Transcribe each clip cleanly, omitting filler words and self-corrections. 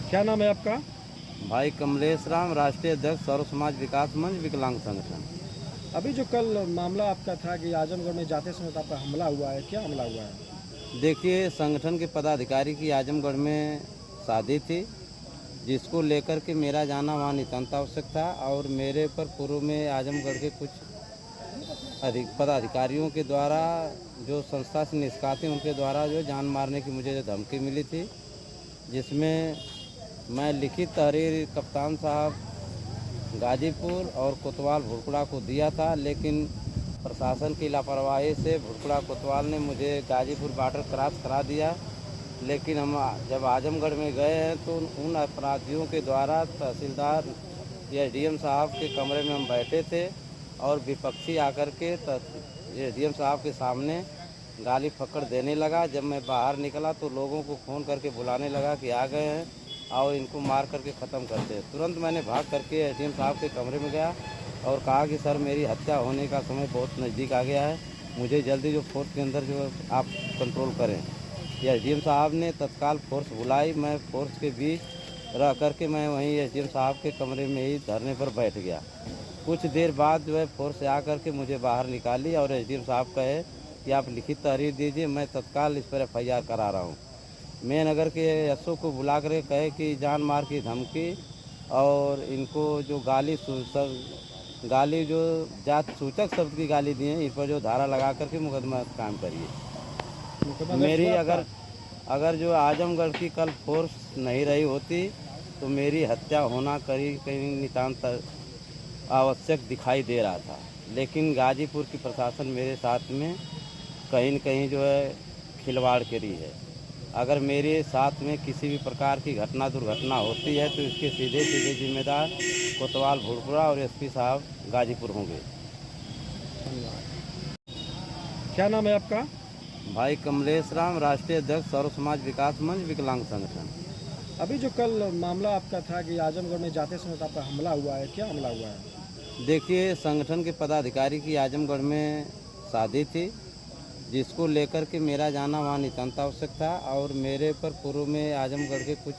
क्या नाम है आपका? भाई कमलेश राम, राष्ट्रीय अध्यक्ष सर्व समाज विकास मंच विकलांग संगठन। अभी जो कल मामला आपका था कि आजमगढ़ में जाते समय तो आपका हमला हुआ है, क्या हमला हुआ है? देखिए, संगठन के पदाधिकारी की आजमगढ़ में शादी थी, जिसको लेकर के मेरा जाना वहाँ नितांत आवश्यक था। और मेरे पर पूर्व में आजमगढ़ के कुछ पदाधिकारियों के द्वारा जो संस्था से निष्कासित उनके द्वारा जो जान मारने की मुझे जो धमकी मिली थी, जिसमें मैं लिखित तहरीर कप्तान साहब गाजीपुर और कोतवाल भुड़कुड़ा को दिया था, लेकिन प्रशासन की लापरवाही से भुड़कुड़ा कोतवाल ने मुझे गाजीपुर बॉर्डर क्रॉस करा दिया। लेकिन हम जब आजमगढ़ में गए हैं तो उन अपराधियों के द्वारा तहसीलदार एसडीएम साहब के कमरे में हम बैठे थे और विपक्षी आकर के एसडीएम साहब के सामने गाली फक्कड़ देने लगा। जब मैं बाहर निकला तो लोगों को फ़ोन करके बुलाने लगा कि आ गए हैं और इनको मार करके ख़त्म करते हैं। तुरंत मैंने भाग करके एसडीएम साहब के कमरे में गया और कहा कि सर, मेरी हत्या होने का समय बहुत नज़दीक आ गया है, मुझे जल्दी जो फोर्स के अंदर जो आप कंट्रोल करें। एसडीएम साहब ने तत्काल फोर्स बुलाई। मैं फोर्स के बीच रह करके मैं वहीं एसडीएम साहब के कमरे में ही धरने पर बैठ गया। कुछ देर बाद जो है फोर्स आ करके मुझे बाहर निकाली और एसडीएम साहब कहे कि आप लिखित तहरीर दीजिए, मैं तत्काल इस पर एफआईआर करा रहा हूँ। मैं नगर के एसओ को बुला कर कहे कि जान मार की धमकी और इनको जो गाली जो जात सूचक शब्द की गाली दी है, इस पर जो धारा लगा करके मुकदमा काम करिए। मुकदमा दर्ज मेरी हुआ आपका? अगर जो आजमगढ़ की कल फोर्स नहीं रही होती तो मेरी हत्या होना कहीं कहीं नितांत आवश्यक दिखाई दे रहा था। लेकिन गाजीपुर की प्रशासन मेरे साथ में कहीं न कहीं जो है खिलवाड़ करी है। अगर मेरे साथ में किसी भी प्रकार की दुर्घटना होती है तो इसके सीधे सीधे जिम्मेदार कोतवाल भुड़पुरा और एसपी साहब गाजीपुर होंगे। धन्यवाद। क्या नाम है आपका? भाई कमलेश राम, राष्ट्रीय अध्यक्ष सर्व समाज विकास मंच विकलांग संगठन। अभी जो कल मामला आपका था कि आजमगढ़ में जाते समय तो आपका हमला हुआ है, क्या हमला हुआ है? देखिए, संगठन के पदाधिकारी की आजमगढ़ में शादी थी, जिसको लेकर के मेरा जाना वहाँ नितांत आवश्यक था। और मेरे पर पूर्व में आजमगढ़ के कुछ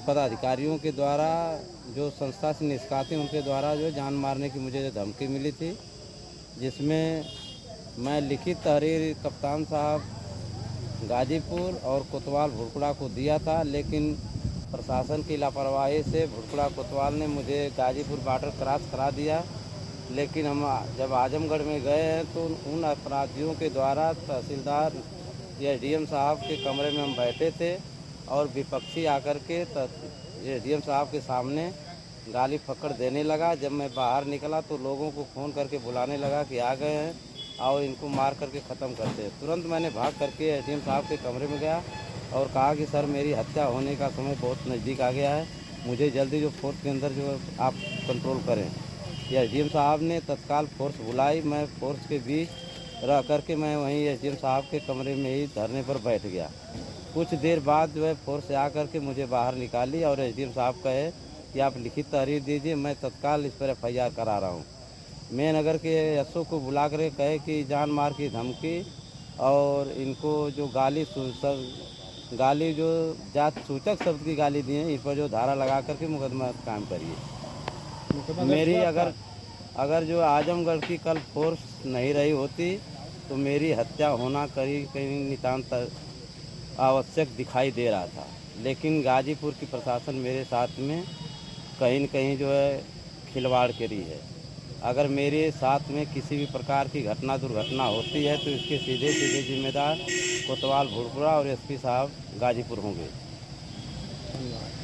पदाधिकारियों के द्वारा जो संस्था से निष्कासित उनके द्वारा जो जान मारने की मुझे जो धमकी मिली थी, जिसमें मैं लिखित तहरीर कप्तान साहब गाजीपुर और कोतवाल भुड़कुड़ा को दिया था। लेकिन प्रशासन की लापरवाही से भुड़कुड़ा कोतवाल ने मुझे गाजीपुर बॉर्डर क्रॉस करा दिया। लेकिन हम जब आजमगढ़ में गए हैं तो उन अपराधियों के द्वारा तहसीलदार एसडीएम साहब के कमरे में हम बैठे थे और विपक्षी आकर के एसडीएम साहब के सामने गाली फक्कड़ देने लगा। जब मैं बाहर निकला तो लोगों को फ़ोन करके बुलाने लगा कि आ गए हैं और इनको मार करके ख़त्म करते हैं। तुरंत मैंने भाग करके एसडीएम साहब के कमरे में गया और कहा कि सर, मेरी हत्या होने का समय बहुत नज़दीक आ गया है, मुझे जल्दी जो फोर्स के अंदर जो आप कंट्रोल करें। एसडीएम साहब ने तत्काल फोर्स बुलाई। मैं फोर्स के बीच रह करके मैं वहीं एसडीएम साहब के कमरे में ही धरने पर बैठ गया। कुछ देर बाद जो है फोर्स आ करके मुझे बाहर निकाली और एसडीएम साहब कहे कि आप लिखित तहरीर दीजिए, मैं तत्काल इस पर एफआईआर करा रहा हूँ। मैं नगर के एसओ को बुला कर कहे कि जान मार की धमकी और इनको जो गाली जो जात सूचक शब्द की गाली दी है, इस पर जो धारा लगा करके मुकदमा काम करिए। मुकदमा दर्ज मेरी हुआ आपका? अगर जो आजमगढ़ की कल फोर्स नहीं रही होती तो मेरी हत्या होना कहीं कहीं नितांत आवश्यक दिखाई दे रहा था। लेकिन गाजीपुर की प्रशासन मेरे साथ में कहीं न कहीं जो है खिलवाड़ करी है। अगर मेरे साथ में किसी भी प्रकार की दुर्घटना होती है तो इसके सीधे सीधे जिम्मेदार कोतवाल भुड़पुरा और एसपी साहब गाजीपुर होंगे। धन्यवाद।